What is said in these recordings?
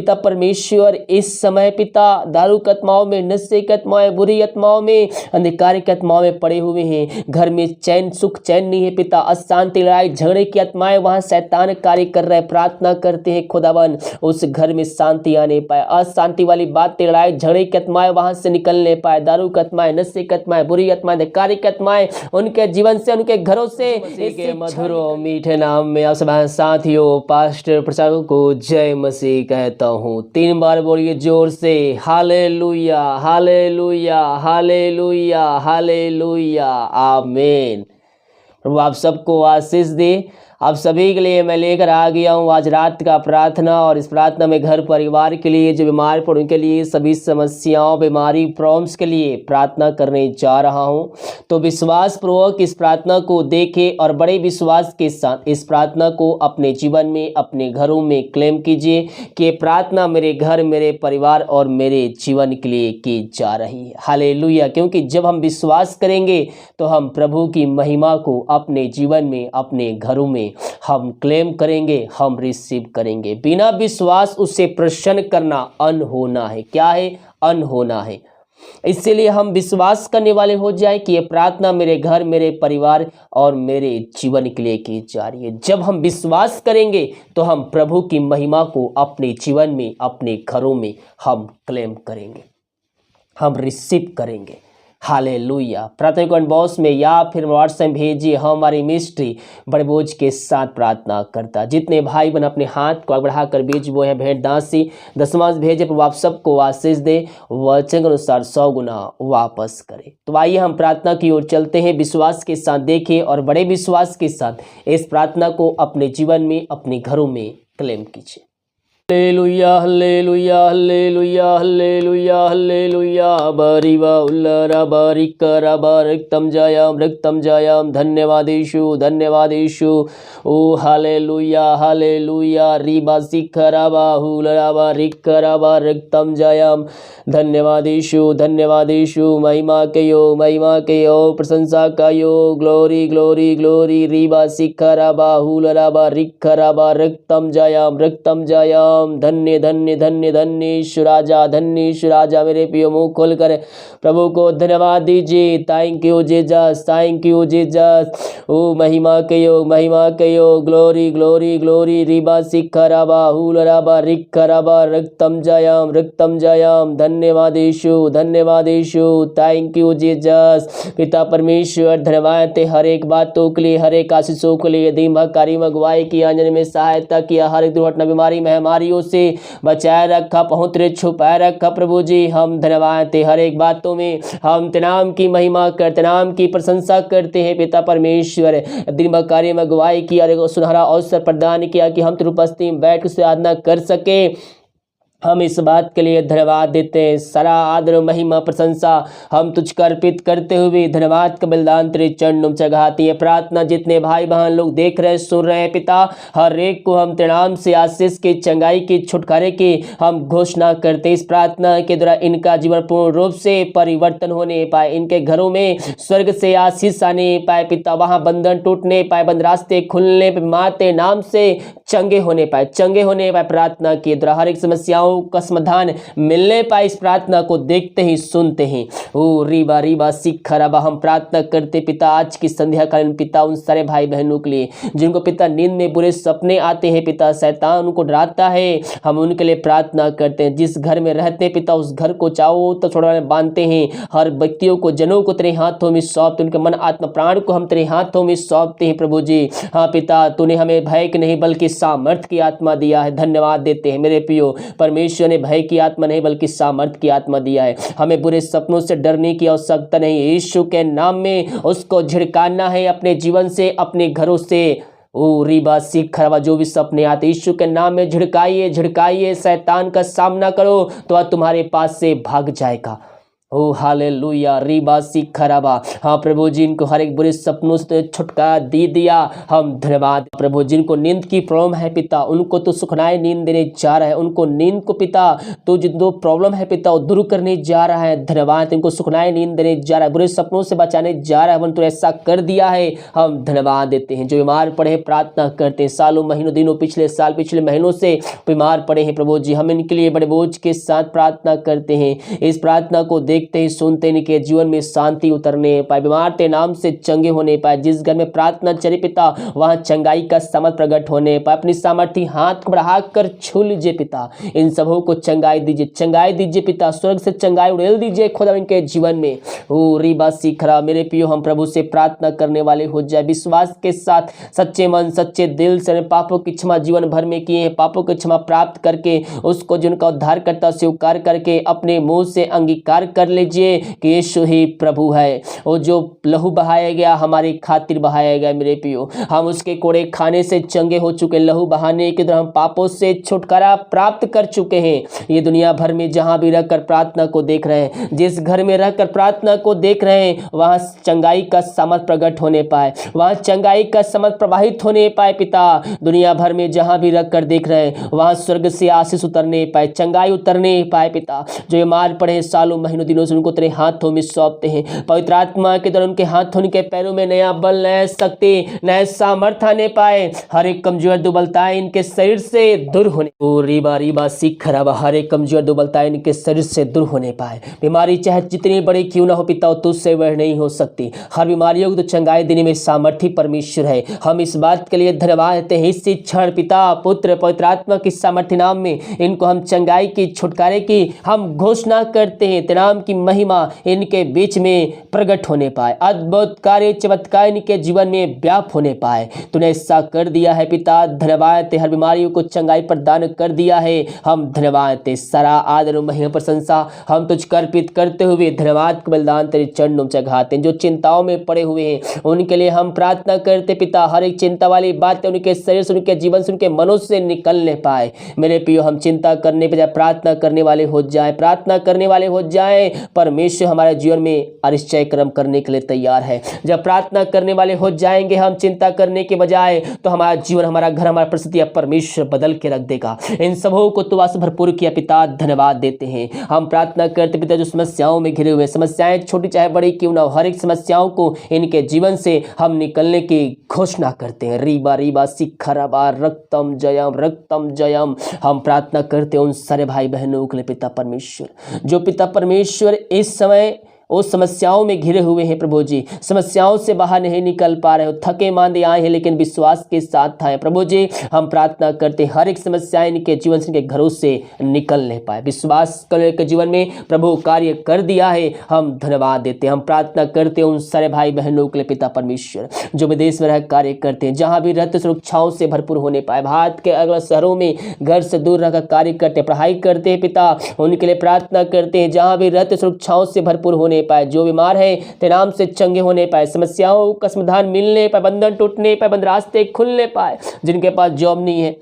पिता परमेश्वर इस समय पिता दारू की आत्माओं में, नशे की आत्माएं, बुरी आत्माओं में, अंधकार की आत्माओं में पड़े हुए हैं। घर में चैन सुख चैन नहीं है पिता, अशांति लड़ाई झगड़े की आत्माएं वहां शैतान कार्य कर रहे हैं। प्रार्थना करते हैं खुदावन उस घर में शांति आने पाए, अशांति वाली बातें लड़ाई झगड़े की आत्माएं वहां से निकलने पाए। दारू की आत्माएं, नशे की आत्माएं, बुरी आत्माएं, अंधकार की आत्माएं उनके जीवन से, उनके घरों से इसके मधुर और मीठे नाम में आप सब साथियों पास्टर प्रचारकों को जय मसीह कहता हूँ। 3 बार बोलिए जोर से, हालेलुया हालेलुया हालेलुया हालेलुया आमीन। प्रभु आप सबको आशीष दे। आप सभी के लिए मैं लेकर आ गया हूँ आज रात का प्रार्थना, और इस प्रार्थना में घर परिवार के लिए, जो बीमार पड़े उनके लिए, सभी समस्याओं बीमारी प्रॉब्लम्स के लिए प्रार्थना करने जा रहा हूँ। तो विश्वास पूर्वक इस प्रार्थना को देखें और बड़े विश्वास के साथ इस प्रार्थना को अपने जीवन में, अपने घरों में क्लेम कीजिए कि प्रार्थना मेरे घर, मेरे परिवार और मेरे जीवन के लिए की जा रही है। हालेलुया। क्योंकि जब हम विश्वास करेंगे तो हम प्रभु की महिमा को अपने जीवन में, अपने घरों में हम क्लेम करेंगे, हम रिसीव करेंगे। बिना विश्वास उसे प्रसन्न करना अनहोना है। क्या है? अनहोना है। इसलिए हम विश्वास करने वाले हो जाए कि ये प्रार्थना मेरे घर, मेरे परिवार और मेरे जीवन के लिए की जा रही है। जब हम विश्वास करेंगे तो हम प्रभु की महिमा को अपने जीवन में, अपने घरों में हम क्लेम करेंगे, हम रिसीव करेंगे। हालेलुया। प्रार्थना कमेंट बॉक्स में या फिर व्हाट्सएप भेजिए। हमारी मिनिस्ट्री बड़े बोझ के साथ प्रार्थना करता। जितने भाई बहन अपने हाथ को बढ़ाकर भेज वो है भेंट दासी दशमांश भेजे, प्रभु आप सबको आशीष दे, वचन के अनुसार 100 गुना वापस करे। तो आइए हम प्रार्थना की ओर चलते हैं। विश्वास के साथ देखें और बड़े विश्वास के साथ इस प्रार्थना को अपने जीवन में, अपने घरों में क्लेम कीजिए। Hallelujah hallelujah hallelujah hallelujah hallelujah बरिवा उल्लरा बारिकरा बारिकतम जायाम धन्यवादेशु धन्यवादेशु। ओ हालेलुया हालेलुया रिबा सिखरा बाहुलरा बारिकरा बारिकतम जायाम धन्यवादेशु धन्यवादेशु। महिमा के यो प्रशंसा का यो, ग्लोरी ग्लोरी ग्लोरी। रिबा सिखरा बाहुलरा बारिकरा बारिकतम जायाम धन्य धन्य धन्य धन्य शुराजा, धन्य शुराजा। मेरे प्रिय मुंह खोल कर प्रभु को धन्यवाद दीजिए। Thank you Jesus, thank you Jesus. ओ महिमा के यो, ग्लोरी ग्लोरी ग्लोरी। रिबा सिखराबा हुलराबा रिखराबा रक्तम जायाम धन्यवादेशु धन्यवादेशु। Thank you Jesus. पिता परमेश्वर धन्यवाद है हर एक बातों के लिए, हर एक आशीषों के लिए। दीमकारी अगुवाई की, आंजन में सहायता किया, हर एक दुर्घटना बीमारी महामारी से बचाए रखा, पहुंच छुपाए रखा। प्रभु जी हम धन्यवाद थे हर एक बातों में। हम नाम की महिमा करते, नाम की प्रशंसा करते हैं। पिता परमेश्वर दिन कार्य में अगुवाई किया, सुनहरा अवसर प्रदान किया कि हम तेरी उपस्थिति में बैठ कर आराधना कर सके। हम इस बात के लिए धन्यवाद देते हैं। सारा आदर महिमा प्रशंसा हम तुझको अर्पित करते हुए धन्यवाद का बलिदान तेरे चरणों में चढ़ाती है। प्रार्थना जितने भाई बहन लोग देख रहे हैं, सुन रहे हैं पिता, हर एक को हम तेरे नाम से आशीष की, चंगाई की, छुटकारे की हम घोषणा करते हैं। इस प्रार्थना के द्वारा इनका जीवन पूर्ण रूप से परिवर्तन होने पाए, इनके घरों में स्वर्ग से आशीष आने पाए पिता, वहां बंधन टूटने पाए, बंद रास्ते खुलने पे माते नाम से चंगे होने पाए, चंगे होने पाए। प्रार्थना के द्वारा हर एक समस्याओं का समाधान मिलने पाए। इस प्रार्थना को देखते ही सुनते हैं। ओ रीबा रीबा सिखराबा। हम प्रार्थना करते पिता आज की संध्या कालीन पिता उन सारे भाई बहनों के लिए जिनको पिता नींद में बुरे सपने आते हैं पिता, शैतान उनको डराता है, हम उनके लिए प्रार्थना करते हैं। जिस घर में रहते पिता उस घर को चाहो तो छोड़ा बांधते हैं। हर व्यक्तियों को जनों को तेरे हाथों में सौंपते, उनके मन आत्मा प्राण को हम तेरे हाथों में सौंपते हैं प्रभु जी। हाँ पिता तूने हमें भय की नहीं बल्कि सामर्थ्य की आत्मा दिया है, धन्यवाद देते हैं मेरे प्रियो। परमेश्वर ने भय की आत्मा नहीं बल्कि सामर्थ्य की आत्मा दिया है। हमें बुरे सपनों से डरने की आवश्यकता नहीं, यीशु के नाम में उसको झिड़काना है अपने जीवन से, अपने घरों से। ओ रिबा सिखराबा जो भी सपने आते यीशु के नाम में झिड़काइए झिड़काइए। शैतान का सामना करो तो तुम्हारे पास से भाग जाएगा। ओ हालेलुया रीबा सी खराबा। हाँ प्रभु जी, इनको हर एक बुरे सपनों से छुटकारा दे दिया। हम धन्यवाद प्रभु, जिनको नींद की प्रॉब्लम है पिता, उनको तो सुखनाई नींद देने जा रहा है। उनको नींद को पिता तो जिनको प्रॉब्लम है पिता वो दूर करने जा रहा है। धन्यवाद, इनको सुखनाई नींद देने जा रहा है, बुरे सपनों से बचाने जा रहा है। तो ऐसा कर दिया है, हम धन्यवाद देते हैं। जो बीमार पड़े हैं प्रार्थना करते हैं, सालों महीनों दिनों पिछले साल पिछले महीनों से बीमार पड़े हैं प्रभु जी, हम इनके लिए बड़े बोझ के साथ प्रार्थना करते हैं। इस प्रार्थना को देखते ही सुनते इनके जीवन में शांति उतरने पाए, बीमार ते नाम से चंगे होने पाए। जिस घर में प्रार्थना चले पिता वहां चंगाई का सामर्थ प्रकट होने पाए। अपनी सामर्थ्य हाथ को बढ़ाकर छू लीजिए पिता, इन सबों को चंगाई दीजिए, चंगाई दीजिए पिता, स्वर्ग से चंगाई उड़ेल दीजिए खुदा इनके जीवन में। ओ रीबा सीखरा मेरे पियो, हम प्रभु से प्रार्थना करने वाले हो जाए विश्वास के साथ, सच्चे मन सच्चे दिल से। पापों की क्षमा जीवन भर में किए हैं, पापों की क्षमा प्राप्त करके उसको जिनका उद्धार करता स्वीकार करके अपने मुंह से अंगीकार कर लीजिए कि यीशु ही प्रभु है। वो जो लहू बहाया गया हमारी खातिर बहाया गया मेरे पियो, हम उसके कोड़े खाने से चंगे हो चुके, लहू बहाने के द्वारा हम पापों से छुटकारा प्राप्त कर चुके हैं। ये दुनिया भर में जहां भी रहकर प्रार्थना को देख रहे हैं, जिस घर में रहकर प्रार्थना को देख रहे हैं, वहां चंगाई का सामर्थ प्रकट होने पाए, वहां चंगाई का सामर्थ प्रवाहित होने पाए पिता। दुनिया भर में जहां भी रहकर देख रहे हैं वहां स्वर्ग से आशीष उतरने पाए, चंगाई उतरने पाए पिता। जो बीमार पड़े सालों महीनों दिनों से उनको तेरे हाथों में सौंपते हैं। पवित्र आत्मा के द्वारा उनके हाथों उनके पैरों में नया बल नया शक्ति नया सामर्थ आने पाए। हर एक कमजोर दुबलताएं इनके शरीर से दूर होने, ओ रीबा रीबा सीख खराबा, हर एक कमजोर दुबलताएं इनके शरीर से दूर होने पाए। बीमारी चाहे जितनी बड़ी क्यों ना हो पिता तुझसे वह नहीं हो सकती। हर बीमारियों को तो चंगाई देने में सामर्थ्य परमेश्वर है। हम इस बात के लिए धन्यवाद देते हैं। इसी क्षण पिता पुत्र पवित्र आत्मा की सामर्थ्य नाम में इनको हम चंगाई की छुटकारे की हम घोषणा करते हैं। तेरे नाम की महिमा इनके बीच में प्रकट होने पाए, अद्भुत कार्य चमत्कार इनके जीवन में व्याप्त होने पाए। तूने ऐसा कर दिया है पिता, धन्यवाद। हर बीमारियों को चंगाई प्रदान कर दिया है, हम धन्यवाद। सारा आदर महिमा प्रशंसा हम तुझ अर्पित करते हुए धन्यवाद का बलिदान तेरे चरणों में चढ़ाते हैं। जो चिंताओं में पड़े हुए हैं उनके लिए हम प्रार्थना करते पिता, हर एक चिंता वाली बातें उनके शरीर से उनके जीवन से उनके मनों से निकलने पाए। मेरे प्रियो, हम चिंता करने पे प्रार्थना करने वाले हो जाए, प्रार्थना करने वाले हो जाए। परमेश्वर हमारे जीवन में अरिश्चय कर्म करने के लिए तैयार है। जब प्रार्थना करने वाले हो जाएंगे हम चिंता करने के बजाय, तो हमारा जीवन हमारा घर हमारा परिस्थितियां परमेश्वर बदल के रख देगा। इन सबों को तू आस भरपूर किया पिता, धन्यवाद देते हैं। हम प्रार्थना करते पिता, जो समस्याओं में घिरे हुए, समस्याएं छोटी चाहे बड़ी क्यों ना हो, हर एक समस्याओं को इनके जीवन से हम निकलने की घोषणा करते हैं। रीबा रीबा सिखरबा रक्तम जयम। हम प्रार्थना करते हैं उन सारे भाई बहनों के लिए पिता परमेश्वर, जो पिता परमेश्वर इस समय वो समस्याओं में घिरे हुए हैं प्रभु जी, समस्याओं से बाहर नहीं निकल पा रहे हो, थके मांदे आए हैं लेकिन विश्वास के साथ आए प्रभु जी। हम प्रार्थना करते हर एक समस्याएं इनके जीवन से इनके घरों से निकलने पाए। विश्वास के जीवन में प्रभु कार्य कर दिया है, हम धन्यवाद देते हैं। हम प्रार्थना करते हैं उन सारे भाई बहनों के लिए पिता परमेश्वर, जो विदेश में रह कार्य करते हैं, जहां भी रहते सुरक्षाओं से भरपूर होने पाए। भारत के अगले शहरों में घर से दूर रहकर कार्य करते पढ़ाई करते हैं पिता, उनके लिए प्रार्थना करते हैं, जहां भी रहते सुरक्षाओं से भरपूर होने पाए। जो बीमार है तेरे नाम से चंगे होने पाए, समस्याओं का समाधान मिलने पाए, बंधन टूटने पाए, बंद रास्ते खुलने पाए। जिनके पास जॉब नहीं है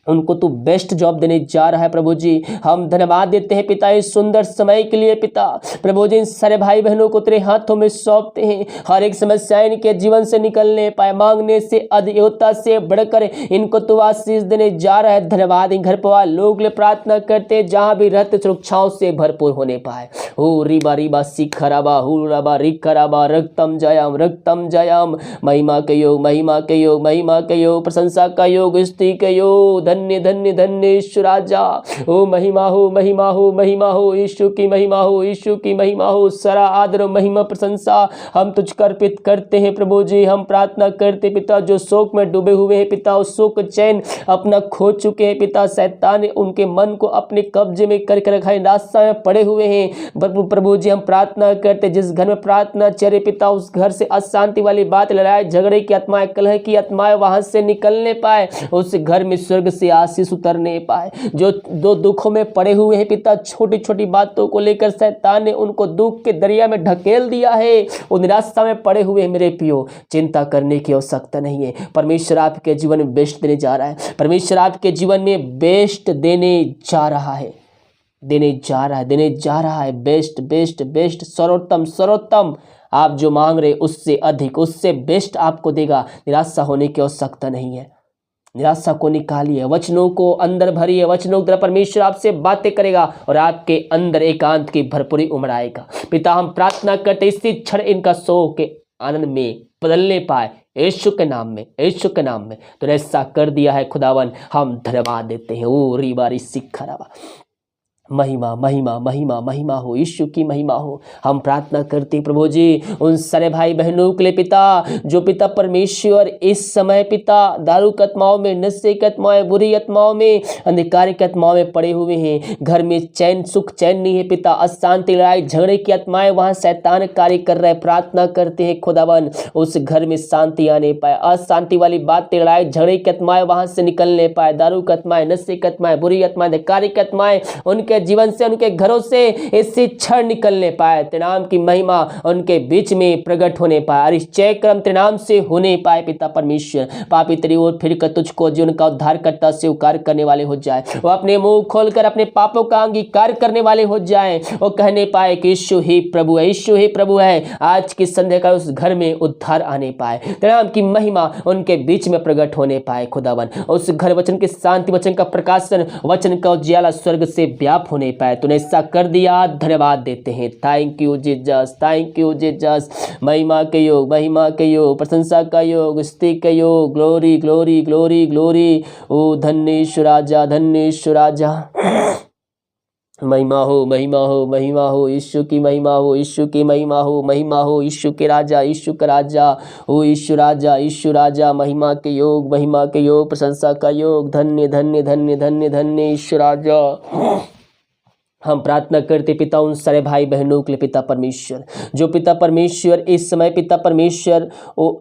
उनको तू बेस्ट जॉब देने जा रहा है प्रभु जी। हम धन्यवाद देते हैं पिता इस सुंदर समय के लिए पिता। प्रभु जी, इन सारे भाई बहनों को तेरे हाथों में सौंपते हैं। हर एक समस्या इनके जीवन से निकलने पाए, मांगने से अधिकता से बढ़कर इनको तू आशीष देने जा रहा है। धन्यवाद। इन घर परिवार लोग ले प्रार्थना करते हैं, जहां भी रहते सुरक्षाओं से भरपूर होने पाए। हो रीबा रीबा सिखराबा हुराबा रिखराबा रक्तम जयाम। महिमा के योग, महिमा के योग, महिमा के योग, प्रशंसा का योग, स्तुति के योग। धन्य धन्य धन्य यीशु राजा। ओ महिमा हो, महिमा हो, महिमा हो, यीशु की महिमा हो, यीशु की महिमा हो। सारा आदर महिमा प्रशंसा हम तुझको अर्पित करते हैं प्रभु जी। हम प्रार्थना करते पिता, जो शोक में डूबे हुए हैं पिता, उस शोक चैन अपना खो चुके हैं पिता। शैतान ने उनके मन को अपने कब्जे में करके रखा है, निराशा में पड़े हुए हैं प्रभु जी। हम प्रार्थना करते, जिस घर में प्रार्थना चले पिता, उस घर से अशांति वाली बात, लड़ाई झगड़े की आत्माएं, कलह की आत्माएं वहां से निकलने पाए। उस घर में स्वर्ग से आशीष उतरने पाए। जो दो दुखों में पड़े हुए हैं पिता, छोटी छोटी बातों को लेकर शैतान ने उनको दुख के दरिया में ढकेल दिया है, वो निराशा में पड़े हुए हैं मेरे पियो। चिंता करने की आवश्यकता नहीं है। परमेश्वर आपके जीवन में बेस्ट देने जा रहा है। परमेश्वर आपके जीवन में बेस्ट देने जा रहा है। देने जा रहा है बेस्ट बेस्ट बेस्ट, सर्वोत्तम सर्वोत्तम। आप जो मांग रहे उससे अधिक, उससे बेस्ट आपको देगा। निराशा होने की आवश्यकता नहीं है। निराशा को निकालिए, वचनों को अंदर भरिए, वचनों के द्वारा परमेश्वर आपसे बातें करेगा और आपके अंदर एकांत की भरपूरी उमड़ आएगा। पिता, हम प्रार्थना करते इसी क्षण इनका सो के आनंद में बदलने पाए, यीशु के नाम में, यीशु के नाम में। तो ऐसा कर दिया है खुदावन, हम धन्यवाद देते हैं। ओ रीबारी सिखरावा, महिमा महिमा महिमा महिमा हो, यीशु की महिमा हो। हम प्रार्थना करते हैं प्रभु जी उन सारे भाई बहनों के लिए पिता, जो पिता परमेश्वर इस समय पिता दारू की आत्माओं में, नशे की आत्माओं, बुरी आत्माओं में, अंधकार की आत्माओं में पड़े हुए हैं। घर में चैन सुख चैन नहीं है पिता, अशांति लड़ाई झगड़े की आत्माएं वहां शैतान कार्य कर रहे हैं। प्रार्थना करते हैं खुदावन उस घर में शांति आने पाए, अशांति वाली बातें लड़ाई झगड़े की आत्माएं वहां से निकलने पाए। दारू की आत्माएं, नशे की आत्माएं, बुरी आत्माएं, अंधकार की आत्माएं उनके जीवन से, उनके घरों से इसी क्षण निकलने पाए। तेरे नाम की महिमा उनके बीच में प्रकट होने पाए और इस जय क्रम तेरे नाम से होने पाए। पिता परमेश्वर, पापी तेरी ओर फिर कर तुझको जीवन का उद्धार करता स्वीकार करने वाले हो जाए। वो अपने मुंह खोलकर अपने पापों का अंगीकार करने वाले हो जाए। वो कहने पाए कि यीशु ही प्रभु है, यीशु ही प्रभु है। आज की संध्या का उस घर में उद्धार आने पाए, तेरे नाम की महिमा उनके बीच में प्रकट होने पाए। खुदावन उस घर वचन की शांति, वचन का प्रकाशन, वचन का उजियाला स्वर्ग से व्याप होने पाए। तूने ऐसा कर दिया, धन्यवाद देते हैं। Thank you Jesus, thank you Jesus. महिमा के योग, महिमा के योग, प्रशंसा का योग, स्तुति के योग, ग्लोरी ग्लोरी ग्लोरी ग्लोरी। ओ धन्य यीशु राजा, धन्य यीशु राजा। महिमा हो, महिमा हो, महिमा हो, यीशु की महिमा हो, यीशु की महिमा हो, महिमा हो, यीशु के राजा, यीशु का राजा। ओ यीशु राजा, यीशु राजा। महिमा के योग, महिमा के योग, प्रशंसा का योग। धन्य धन्य धन्य धन्य धन्य यीशु राजा। हम प्रार्थना करते पिता उन सारे भाई बहनों के लिए पिता परमेश्वर, जो पिता परमेश्वर इस समय पिता परमेश्वर ओ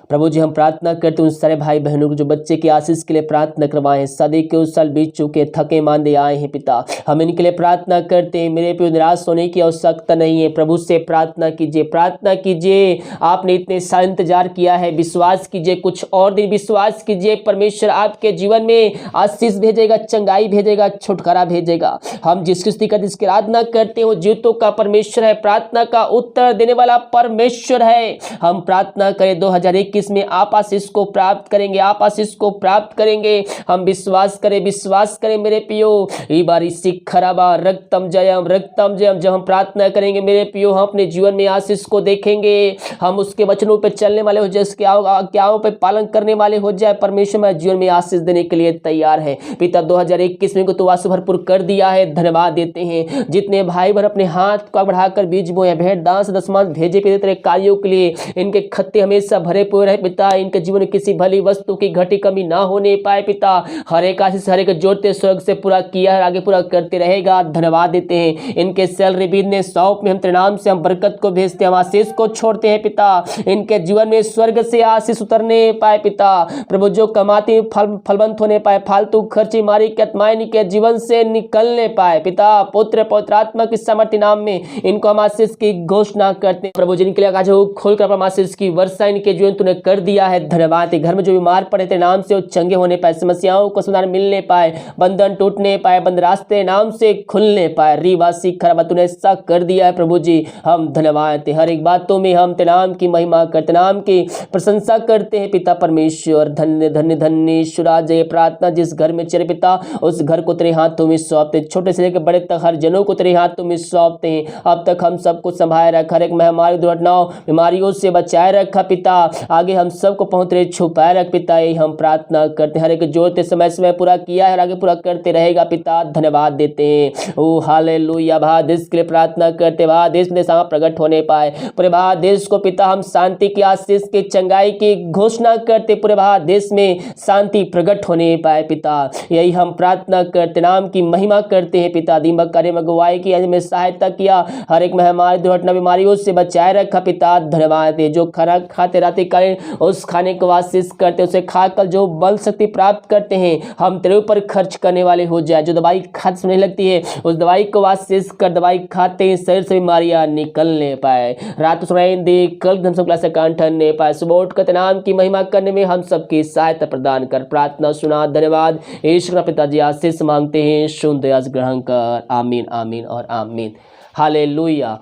प्रभु जी हम प्रार्थना करते उन सारे भाई बहनों को जो बच्चे की आशीष के लिए प्रार्थना करवाए हैं, शादी के उस साल बीत चुके, थके मांदे आए हैं पिता, हम इनके लिए प्रार्थना करते हैं। मेरे पे निराश होने की आवश्यकता नहीं है। प्रभु से प्रार्थना कीजिए, प्रार्थना कीजिए। आपने इतने साल इंतजार किया है, विश्वास कीजिए, कुछ और दिन विश्वास कीजिए। परमेश्वर आपके जीवन में आशीष भेजेगा, चंगाई भेजेगा, छुटकारा भेजेगा। हम जिस किस्ती का जिसकी आराधना करते हैं वो जीवतों का परमेश्वर है, प्रार्थना का उत्तर देने वाला परमेश्वर है। हम प्रार्थना करें 2021 में आप आशीष को प्राप्त करेंगे, आप आशीष को प्राप्त करेंगे। हम विश्वास करें, विश्वास करें मेरे पियो। ई बारी सिख खराबा रक्तम जयम, रक्तम जयम। जब हम प्रार्थना करेंगे मेरे पियो, हम अपने जीवन में आशीष को देखेंगे। हम उसके वचनों पे चलने वाले हो जाए, उसके आज्ञाओं पे पालन करने वाले हो जाए। परमेश्वर में जीवन में आशीष देने के लिए तैयार है पिता। 2021 में को तो आशीष भरपूर कर दिया है, धन्यवाद देते हैं। जितने भाई बहन अपने हाथ को बढ़ाकर बीज बोए, भेंट दान दशमांश भेजे पिता तेरे कार्यों के लिए, इनके खत्ते हमेशा भरे पूरे रहे पिता। इनके जीवन में किसी भली वस्तु की घटी कमी ना होने पाए पिता। हर एक आशीष हर एक जोड़ते स्वर्ग से पूरा किया है, आगे पूरा करते रहेगा, धन्यवाद देते हैं। इनके सैलरी बिजनेस शॉप में हम तेरे नाम से हम बरकत को भेजते हैं, हम आशीष को छोड़ते हैं पिता। इनके जीवन में स्वर्ग से आशीष उतरने पाए पिता। प्रभु जो कमाते फलवंत होने पाए, फालतू खर्ची मारी के आत्माएं इनके जीवन से निकलने पाए पिता। पुत्र पवित्र आत्मा की सामर्थ्य नाम में इनको हम आशीष की घोषणा करते हैं। प्रभु जिनके लिए आज खोलकर आशीष की वर्षा इनके जीवन तूने कर दिया है, धन्यवाद। घर में जो बीमार पड़े थे नाम से वो चंगे होने पाए, समस्याओं को समाधान मिलने पाए, बंधन टूटने पाए, बंद रास्ते नाम से खुलने पाए। रीवासी खराबा तूने ऐसा कर दिया है प्रभु जी, हम धन्यवाद। हर एक बातों में हम तेरे नाम की महिमा करते, नाम की प्रशंसा करते हैं पिता परमेश्वर। धन्य धन्य धन्य ईश्वर। जय प्रार्थना जिस घर में चले पिता, उस घर को तेरे हाथों में सौंपते, छोटे से लेकर बड़े तक हर जनों को तेरे हाथों में सौंपते हैं। अब तक हम सबको संभाले रखा, हर एक महामारी दुर्घटनाओं बीमारियों से बचाए रखा पिता। आगे हम सबको पहुंच रहे छुपाए रख पिता, यही हम प्रार्थना करते हैं। हर एक जोड़ते समय समय पूरा किया है और आगे पूरा करते रहेगा पिता, धन्यवाद देते हैं। ओ हालेलुया। भारत देश के लिए प्रार्थना करते, भारत देश में सामने प्रकट होने पाए। पूरे भारत देश को पिता हम शांति की आशीष की चंगाई की घोषणा करते, पूरे भारत देश में शांति प्रकट होने पाए पिता, यही हम प्रार्थना करते, नाम की महिमा करते हैं पिता। दीमक कार्य में गवाही की में सहायता किया, हर एक महामारी दुर्घटना बीमारियों से बचाए रखा पिता, धन्यवाद। जो खाना खाते रात्रि कालीन हैं उस खाने को आशीष करते हैं, उसे खाकर जो बल शक्ति प्राप्त करते हैं हम तेरे ऊपर खर्च करने वाले हो जाए। जो दवाई खाते समय लगती है उस दवाई को आशीष कर, दवाई खाते ही शरीर से बीमारियां निकलने पाए, रात सुनाई दे, कल हम सब क्लास कांठने पाए, सुबह उठकर नाम की महिमा करने में हम सबकी सहायता प्रदान कर। प्रार्थना सुना, धन्यवाद। ईश्वर पिताजी आशीष मांगते हैं, सुन दया ग्रहण कर। आमीन आमीन और आमीन। हालेलुया।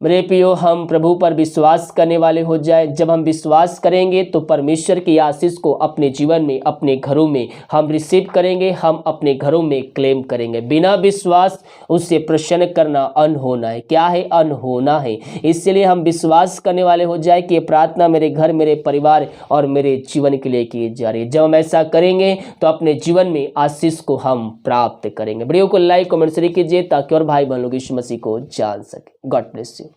मेरे प्रियो, हम प्रभु पर विश्वास करने वाले हो जाए। जब हम विश्वास करेंगे तो परमेश्वर की आशीष को अपने जीवन में, अपने घरों में हम रिसीव करेंगे, हम अपने घरों में क्लेम करेंगे। बिना विश्वास उससे प्रसन्न करना अनहोना है। क्या है? अनहोना है। इसलिए हम विश्वास करने वाले हो जाए कि ये प्रार्थना मेरे घर, मेरे परिवार और मेरे जीवन के लिए की जा रही है। जब हम ऐसा करेंगे तो अपने जीवन में आशीष को हम प्राप्त करेंगे। वीडियो को लाइक कमेंट शेयर कीजिए ताकि और भाई बहन लोग यीशु मसीह को जान सके। God bless you.